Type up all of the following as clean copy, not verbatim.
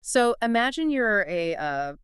So imagine you're a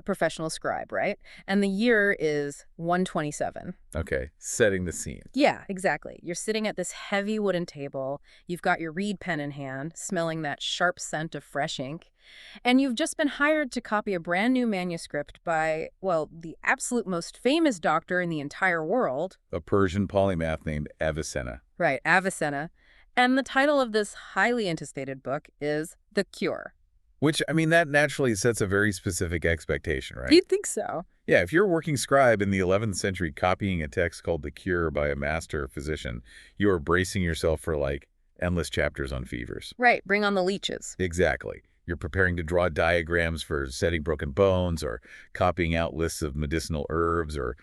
professional scribe, right? And the year is 127. Okay, setting the scene. Yeah, exactly. You're sitting at this heavy wooden table. You've got your reed pen in hand, smelling that sharp scent of fresh ink. And you've just been hired to copy a brand new manuscript by, well, the absolute most famous doctor in the entire world. A Persian polymath named Avicenna. Right, Avicenna. And the title of this highly anticipated book is The Cure. Which, I mean, that naturally sets a very specific expectation, right? You'd think so. Yeah, if you're a working scribe in the 11th century copying a text called The Cure by a master physician, you are bracing yourself for, like, endless chapters on fevers. Right, bring on the leeches. Exactly. You're preparing to draw diagrams for setting broken bones or copying out lists of medicinal herbs or,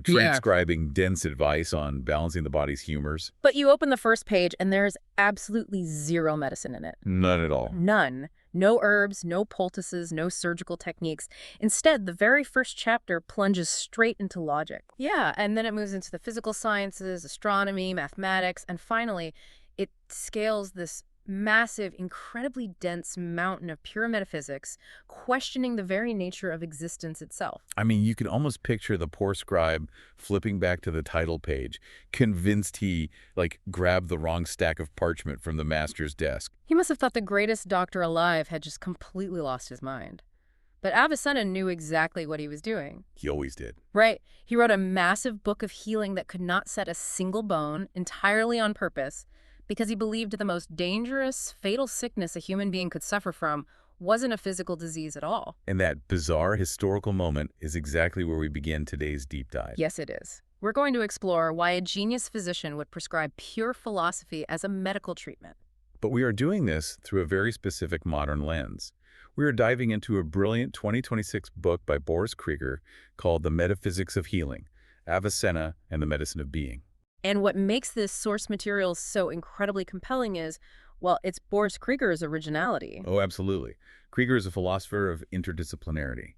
transcribing dense advice on balancing the body's humors. But you open the first page and there's absolutely zero medicine in it. None at all. None. No herbs, no poultices, no surgical techniques. Instead, the very first chapter plunges straight into logic. Yeah, and then it moves into the physical sciences, astronomy, mathematics, and finally, it scales this massive, incredibly dense mountain of pure metaphysics, questioning the very nature of existence itself. I mean, you can almost picture the poor scribe flipping back to the title page, convinced he, grabbed the wrong stack of parchment from the master's desk. He must have thought the greatest doctor alive had just completely lost his mind. But Avicenna knew exactly what he was doing. He always did. Right. He wrote a massive book of healing that could not set a single bone, entirely on purpose, because he believed the most dangerous, fatal sickness a human being could suffer from wasn't a physical disease at all. And that bizarre historical moment is exactly where we begin today's deep dive. Yes, it is. We're going to explore why a genius physician would prescribe pure philosophy as a medical treatment. But we are doing this through a very specific modern lens. We are diving into a brilliant 2026 book by Boris Kriger called The Metaphysics of Healing, Avicenna and the Medicine of Being. And what makes this source material so incredibly compelling is, well, it's Boris Kriger's originality. Oh, absolutely. Kriger is a philosopher of interdisciplinarity,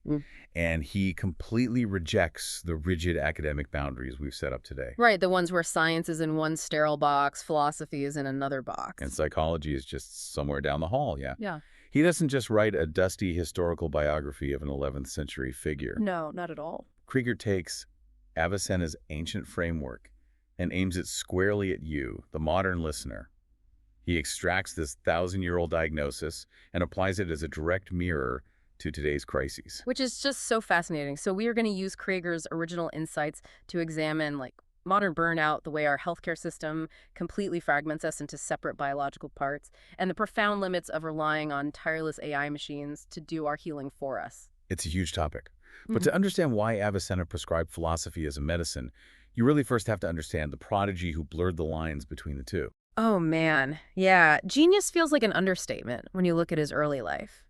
and he completely rejects the rigid academic boundaries we've set up today. Right, the ones where science is in one sterile box, philosophy is in another box. And psychology is just somewhere down the hall, yeah. Yeah. He doesn't just write a dusty historical biography of an 11th century figure. No, not at all. Kriger takes Avicenna's ancient framework and aims it squarely at you, the modern listener. He extracts this 1,000-year-old diagnosis and applies it as a direct mirror to today's crises. Which is just so fascinating. So we are going to use Kriger's original insights to examine, modern burnout, the way our healthcare system completely fragments us into separate biological parts, and the profound limits of relying on tireless AI machines to do our healing for us. It's a huge topic. But to understand why Avicenna prescribed philosophy as a medicine, you really first have to understand the prodigy who blurred the lines between the two. Oh, man. Yeah, genius feels like an understatement when you look at his early life.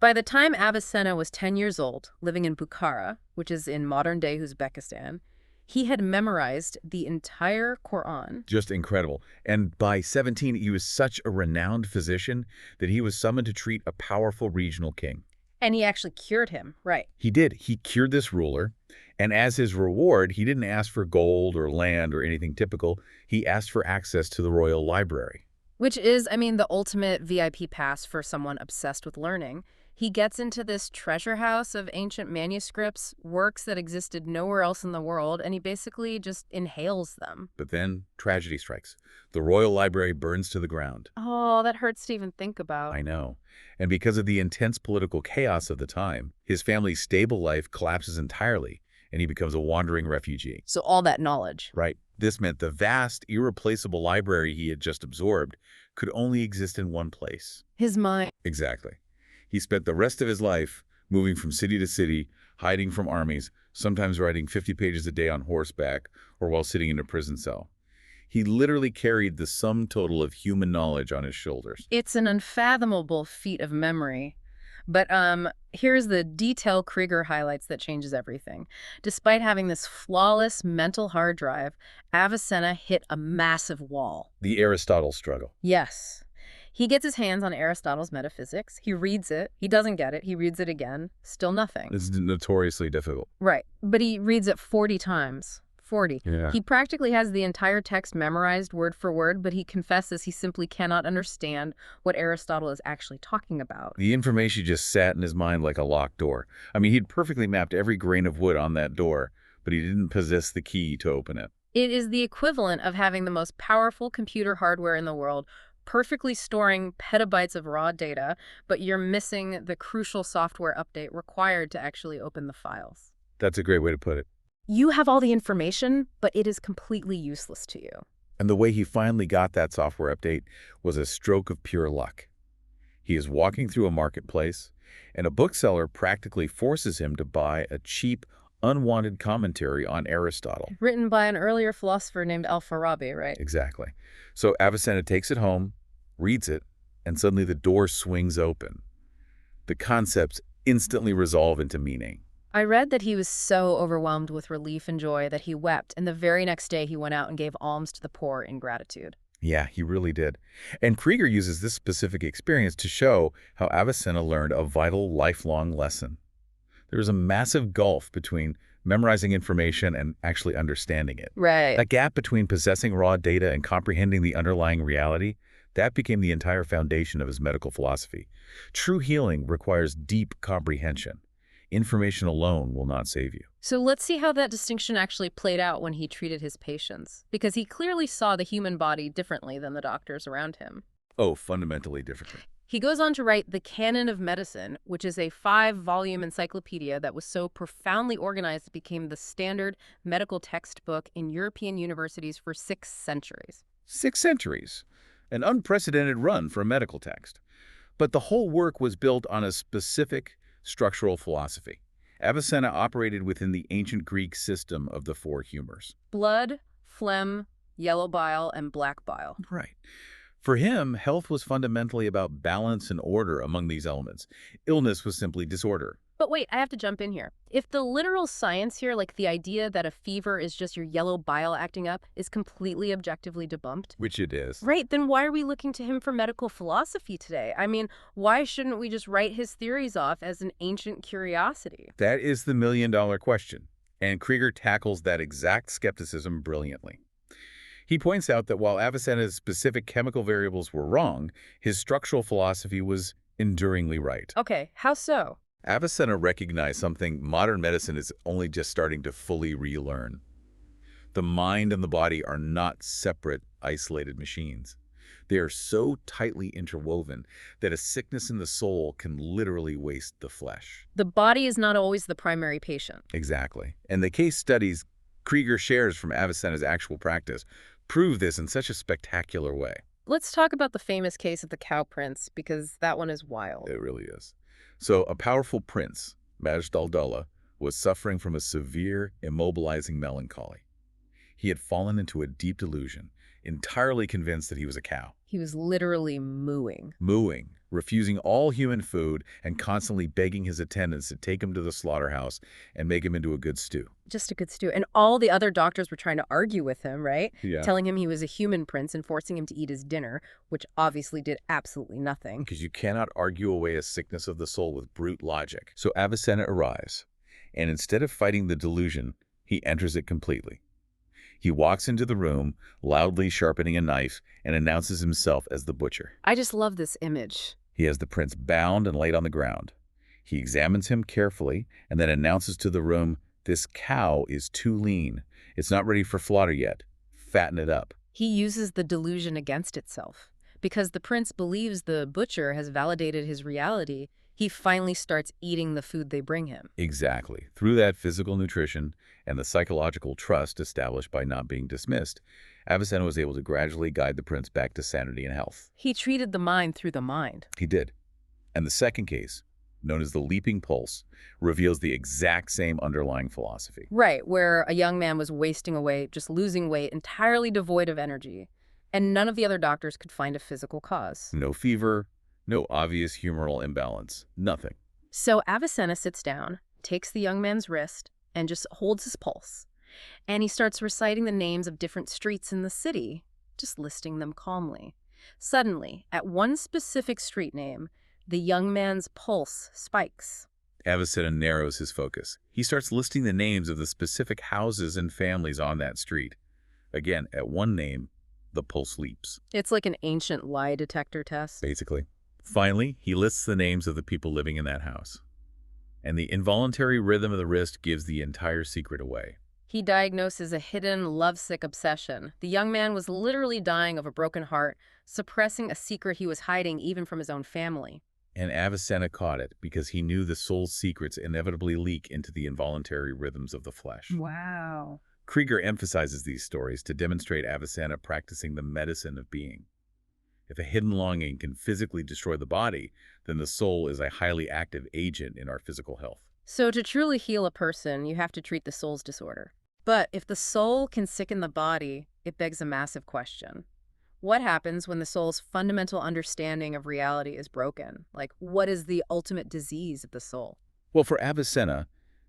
By the time Avicenna was 10 years old, living in Bukhara, which is in modern-day Uzbekistan, he had memorized the entire Quran. Just incredible. And by 17, he was such a renowned physician that he was summoned to treat a powerful regional king. And he actually cured him, right? He did. He cured this ruler. And as his reward, he didn't ask for gold or land or anything typical. He asked for access to the royal library. Which is, the ultimate VIP pass for someone obsessed with learning. He gets into this treasure house of ancient manuscripts, works that existed nowhere else in the world, and he basically just inhales them. But then tragedy strikes. The royal library burns to the ground. Oh, that hurts to even think about. I know. And because of the intense political chaos of the time, his family's stable life collapses entirely, and he becomes a wandering refugee. So all that knowledge. Right. This meant the vast, irreplaceable library he had just absorbed could only exist in one place. His mind. Exactly. He spent the rest of his life moving from city to city, hiding from armies, sometimes writing 50 pages a day on horseback or while sitting in a prison cell. He literally carried the sum total of human knowledge on his shoulders. It's an unfathomable feat of memory. But here's the detail Kriger highlights that changes everything. Despite having this flawless mental hard drive, Avicenna hit a massive wall. The Aristotle struggle. Yes. He gets his hands on Aristotle's Metaphysics. He reads it. He doesn't get it. He reads it again. Still nothing. It's notoriously difficult. Right. But he reads it 40 times. 40. Yeah. He practically has the entire text memorized word for word, but he confesses he simply cannot understand what Aristotle is actually talking about. The information just sat in his mind like a locked door. I mean, he'd perfectly mapped every grain of wood on that door, but he didn't possess the key to open it. It is the equivalent of having the most powerful computer hardware in the world, perfectly storing petabytes of raw data, but you're missing the crucial software update required to actually open the files. That's a great way to put it. You have all the information, but it is completely useless to you. And the way he finally got that software update was a stroke of pure luck. He is walking through a marketplace, and a bookseller practically forces him to buy a cheap, unwanted commentary on Aristotle. Written by an earlier philosopher named Al-Farabi, right? Exactly. So Avicenna takes it home, reads it, and suddenly the door swings open. The concepts instantly resolve into meaning. I read that he was so overwhelmed with relief and joy that he wept, and the very next day he went out and gave alms to the poor in gratitude. Yeah, he really did. And Kriger uses this specific experience to show how Avicenna learned a vital, lifelong lesson. There is a massive gulf between memorizing information and actually understanding it. Right. That gap between possessing raw data and comprehending the underlying reality, that became the entire foundation of his medical philosophy. True healing requires deep comprehension. Information alone will not save you. So let's see how that distinction actually played out when he treated his patients, because he clearly saw the human body differently than the doctors around him. Oh, fundamentally differently. He goes on to write The Canon of Medicine, which is a 5-volume encyclopedia that was so profoundly organized it became the standard medical textbook in European universities for 6 centuries. 6 centuries. An unprecedented run for a medical text. But the whole work was built on a specific structural philosophy. Avicenna operated within the ancient Greek system of the 4 humors. Blood, phlegm, yellow bile, and black bile. Right. For him, health was fundamentally about balance and order among these elements. Illness was simply disorder. But wait, I have to jump in here. If the literal science here, like the idea that a fever is just your yellow bile acting up, is completely objectively debunked, Which it is. right, then why are we looking to him for medical philosophy today? I mean, why shouldn't we just write his theories off as an ancient curiosity? That is the million-dollar question. And Kriger tackles that exact skepticism brilliantly. He points out that while Avicenna's specific chemical variables were wrong, his structural philosophy was enduringly right. Okay, how so? Avicenna recognized something modern medicine is only just starting to fully relearn. The mind and the body are not separate, isolated machines. They are so tightly interwoven that a sickness in the soul can literally waste the flesh. The body is not always the primary patient. Exactly. And the case studies Kriger shares from Avicenna's actual practice prove this in such a spectacular way. Let's talk about the famous case of the cow prince, because that one is wild. It really is. So a powerful prince, Majdaladullah, was suffering from a severe, immobilizing melancholy. He had fallen into a deep delusion, entirely convinced that he was a cow. He was literally mooing. Mooing, refusing all human food, and constantly begging his attendants to take him to the slaughterhouse and make him into a good stew. Just a good stew. And all the other doctors were trying to argue with him, right? Yeah. Telling him he was a human prince and forcing him to eat his dinner, which obviously did absolutely nothing. Because you cannot argue away a sickness of the soul with brute logic. So Avicenna arrives, and instead of fighting the delusion, he enters it completely. He walks into the room, loudly sharpening a knife, and announces himself as the butcher. I just love this image. He has the prince bound and laid on the ground. He examines him carefully and then announces to the room, "This cow is too lean. It's not ready for slaughter yet. Fatten it up." He uses the delusion against itself. Because the prince believes the butcher has validated his reality, he finally starts eating the food they bring him. Exactly. Through that physical nutrition and the psychological trust established by not being dismissed, Avicenna was able to gradually guide the prince back to sanity and health. He treated the mind through the mind. He did. And the second case, known as the leaping pulse, reveals the exact same underlying philosophy. Right, where a young man was wasting away, just losing weight, entirely devoid of energy. And none of the other doctors could find a physical cause. No fever, no obvious humoral imbalance, nothing. So Avicenna sits down, takes the young man's wrist, and just holds his pulse. And he starts reciting the names of different streets in the city, just listing them calmly. Suddenly, at one specific street name, the young man's pulse spikes. Avicenna narrows his focus. He starts listing the names of the specific houses and families on that street. Again, at one name, the pulse leaps, It's like an ancient lie detector test. basically. Finally, he lists the names of the people living in that house. And the involuntary rhythm of the wrist gives the entire secret away. He diagnoses a hidden, lovesick obsession. The young man was literally dying of a broken heart, suppressing a secret he was hiding even from his own family. And Avicenna caught it because he knew the soul's secrets inevitably leak into the involuntary rhythms of the flesh. Wow. Kriger emphasizes these stories to demonstrate Avicenna practicing the medicine of being. If a hidden longing can physically destroy the body, then the soul is a highly active agent in our physical health. So to truly heal a person, you have to treat the soul's disorder. But if the soul can sicken the body, it begs a massive question. What happens when the soul's fundamental understanding of reality is broken? Like, what is the ultimate disease of the soul? Well, for Avicenna,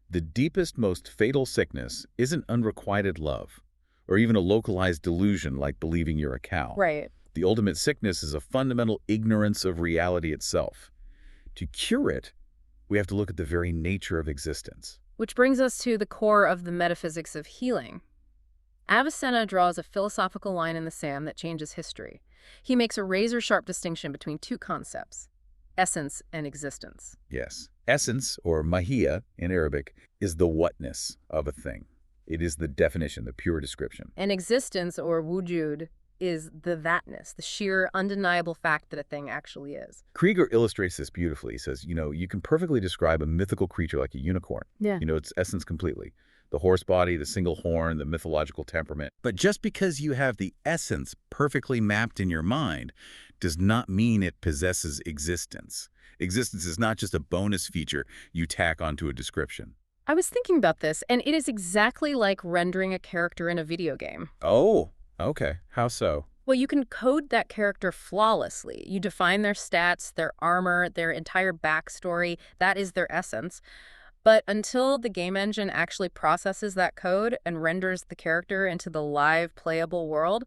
the deepest, most fatal sickness isn't unrequited love, or even a localized delusion like believing you're a cow. Right. The ultimate sickness is a fundamental ignorance of reality itself. To cure it, we have to look at the very nature of existence. Which brings us to the core of the metaphysics of healing. Avicenna draws a philosophical line in the sand that changes history. He makes a razor-sharp distinction between two concepts, essence and existence. Yes. Essence, or mahia in Arabic, is the whatness of a thing. It is the definition, the pure description. And existence, or wujud, is the thatness, the sheer, undeniable fact that a thing actually is. Kriger illustrates this beautifully. He says, you can perfectly describe a mythical creature like a unicorn. Yeah. Its essence completely. The horse body, the single horn, the mythological temperament. But just because you have the essence perfectly mapped in your mind does not mean it possesses existence. Existence is not just a bonus feature you tack onto a description. I was thinking about this, and it is exactly like rendering a character in a video game. Oh, okay. How so? Well, you can code that character flawlessly. You define their stats, their armor, their entire backstory. That is their essence. But until the game engine actually processes that code and renders the character into the live, playable world,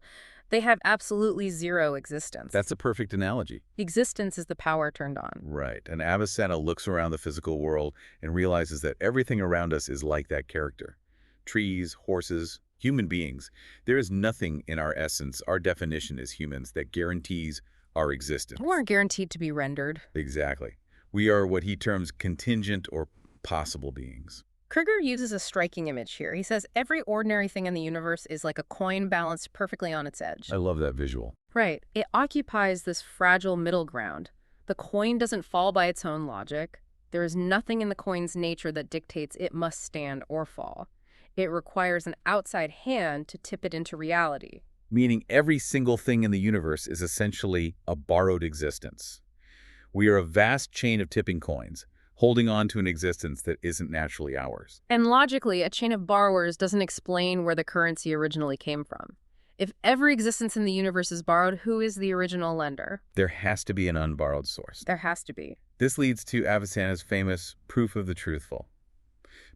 they have absolutely zero existence. That's a perfect analogy. Existence is the power turned on. Right. And Avicenna looks around the physical world and realizes that everything around us is like that character. Trees, horses, human beings. There is nothing in our essence, our definition as humans, that guarantees our existence. We aren't guaranteed to be rendered. Exactly. We are what he terms contingent or possible beings. Kriger uses a striking image here. He says every ordinary thing in the universe is like a coin balanced perfectly on its edge. I love that visual. Right. It occupies this fragile middle ground. The coin doesn't fall by its own logic. There is nothing in the coin's nature that dictates it must stand or fall. It requires an outside hand to tip it into reality. Meaning every single thing in the universe is essentially a borrowed existence. We are a vast chain of tipping coins, holding on to an existence that isn't naturally ours. And logically, a chain of borrowers doesn't explain where the currency originally came from. If every existence in the universe is borrowed, who is the original lender? There has to be an unborrowed source. There has to be. This leads to Avicenna's famous proof of the truthful.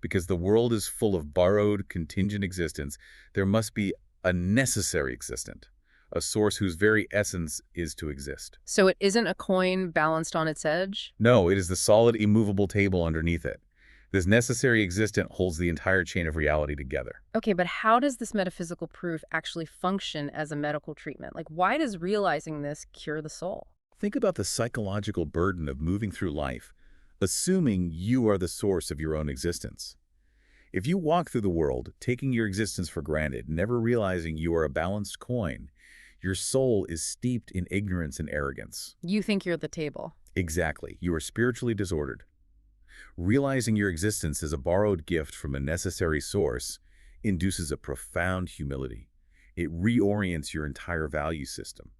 Because the world is full of borrowed, contingent existence, there must be a necessary existent, a source whose very essence is to exist. So it isn't a coin balanced on its edge? No, it is the solid, immovable table underneath it. This necessary existent holds the entire chain of reality together. Okay, but how does this metaphysical proof actually function as a medical treatment? Like, why does realizing this cure the soul? Think about the psychological burden of moving through life, assuming you are the source of your own existence. If you walk through the world, taking your existence for granted, never realizing you are a balanced coin, your soul is steeped in ignorance and arrogance. You think you're the table. Exactly. You are spiritually disordered. Realizing your existence as a borrowed gift from a necessary source induces a profound humility. It reorients your entire value system.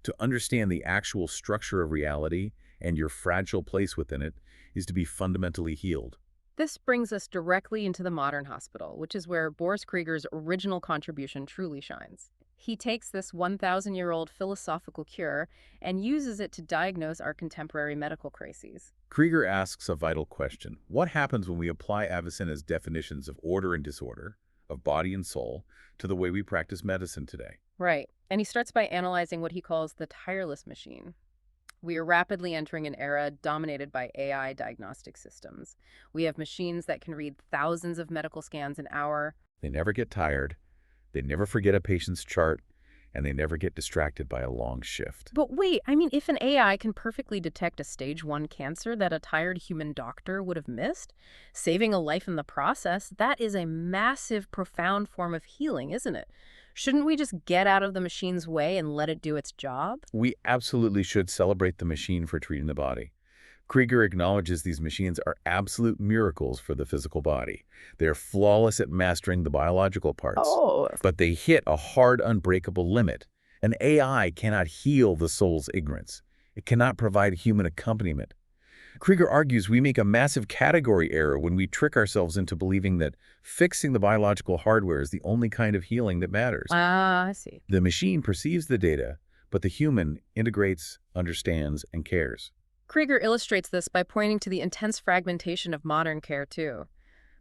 To understand the actual structure of reality and your fragile place within it is to be fundamentally healed. This brings us directly into the modern hospital, which is where Boris Kriger's original contribution truly shines. He takes this 1,000-year-old philosophical cure and uses it to diagnose our contemporary medical crises. Kriger asks a vital question. What happens when we apply Avicenna's definitions of order and disorder, of body and soul, to the way we practice medicine today? Right. And he starts by analyzing what he calls the tireless machine. We are rapidly entering an era dominated by AI diagnostic systems. We have machines that can read thousands of medical scans an hour. They never get tired, they never forget a patient's chart, and they never get distracted by a long shift. But wait, I mean, if an AI can perfectly detect a stage 1 cancer that a tired human doctor would have missed, saving a life in the process, that is a massive, profound form of healing, isn't it? Shouldn't we just get out of the machine's way and let it do its job? We absolutely should celebrate the machine for treating the body. Kriger acknowledges these machines are absolute miracles for the physical body. They're flawless at mastering the biological parts, Oh, but they hit a hard, unbreakable limit. An AI cannot heal the soul's ignorance. It cannot provide human accompaniment. Kriger argues we make a massive category error when we trick ourselves into believing that fixing the biological hardware is the only kind of healing that matters. I see. The machine perceives the data, but the human integrates, understands, and cares. Kriger illustrates this by pointing to the intense fragmentation of modern care, too.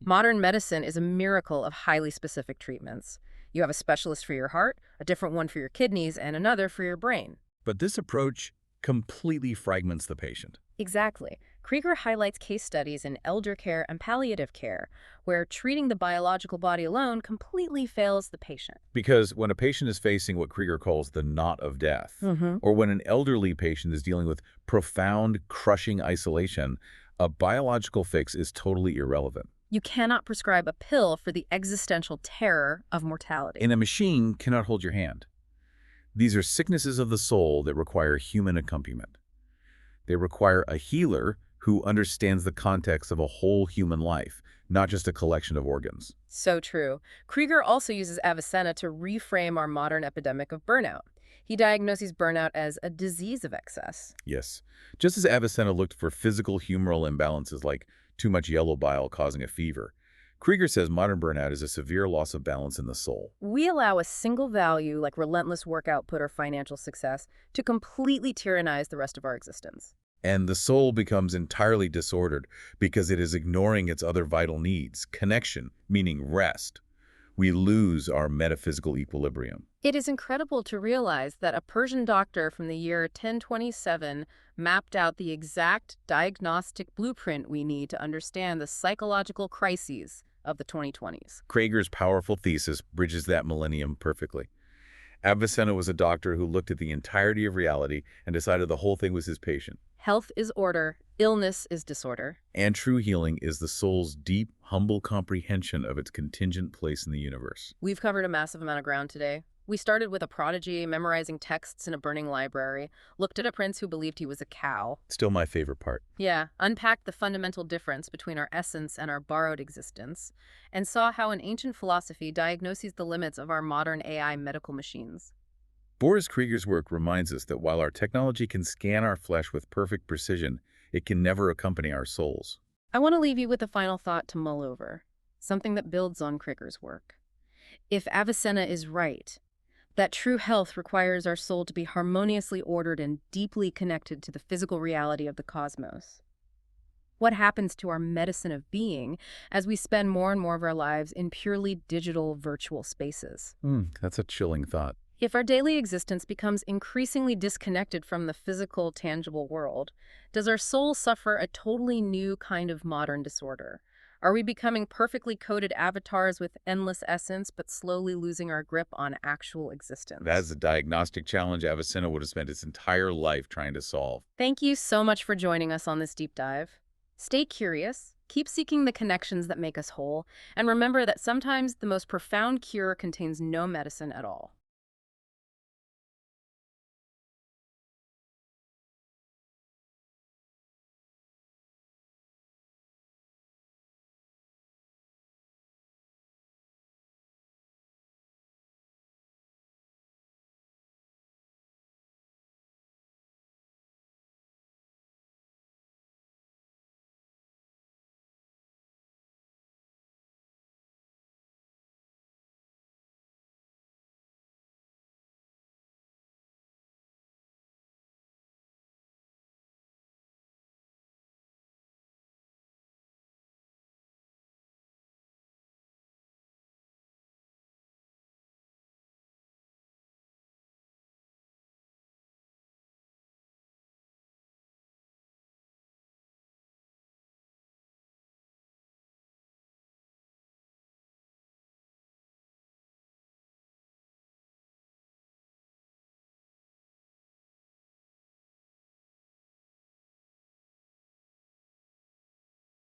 Modern medicine is a miracle of highly specific treatments. You have a specialist for your heart, a different one for your kidneys, and another for your brain. But this approach completely fragments the patient. Exactly. Kriger highlights case studies in elder care and palliative care, where treating the biological body alone completely fails the patient. Because when a patient is facing what Kriger calls the knot of death, or when an elderly patient is dealing with profound, crushing isolation, a biological fix is totally irrelevant. You cannot prescribe a pill for the existential terror of mortality. And a machine cannot hold your hand. These are sicknesses of the soul that require human accompaniment. They require a healer who understands the context of a whole human life, not just a collection of organs. So true. Kriger also uses Avicenna to reframe our modern epidemic of burnout. He diagnoses burnout as a disease of excess. Yes. Just as Avicenna looked for physical humoral imbalances like too much yellow bile causing a fever, Kriger says modern burnout is a severe loss of balance in the soul. We allow a single value, like relentless work output or financial success, to completely tyrannize the rest of our existence. And the soul becomes entirely disordered because it is ignoring its other vital needs, connection, meaning rest. We lose our metaphysical equilibrium. It is incredible to realize that a Persian doctor from the year 1027 mapped out the exact diagnostic blueprint we need to understand the psychological crises of the 2020s. Kriger's powerful thesis bridges that millennium perfectly. Avicenna was a doctor who looked at the entirety of reality and decided the whole thing was his patient. Health is order, illness is disorder. And true healing is the soul's deep, humble comprehension of its contingent place in the universe. We've covered a massive amount of ground today. We started with a prodigy memorizing texts in a burning library, looked at a prince who believed he was a cow. Still my favorite part. Yeah, unpacked the fundamental difference between our essence and our borrowed existence, and saw how an ancient philosophy diagnoses the limits of our modern AI medical machines. Boris Kriger's work reminds us that while our technology can scan our flesh with perfect precision, it can never accompany our souls. I want to leave you with a final thought to mull over, something that builds on Kriger's work. If Avicenna is right, that true health requires our soul to be harmoniously ordered and deeply connected to the physical reality of the cosmos. What happens to our medicine of being as we spend more and more of our lives in purely digital virtual spaces? That's a chilling thought. If our daily existence becomes increasingly disconnected from the physical, tangible world, does our soul suffer a totally new kind of modern disorder? Are we becoming perfectly coded avatars with endless essence, but slowly losing our grip on actual existence? That's a diagnostic challenge Avicenna would have spent its entire life trying to solve. Thank you so much for joining us on this deep dive. Stay curious, keep seeking the connections that make us whole, and remember that sometimes the most profound cure contains no medicine at all.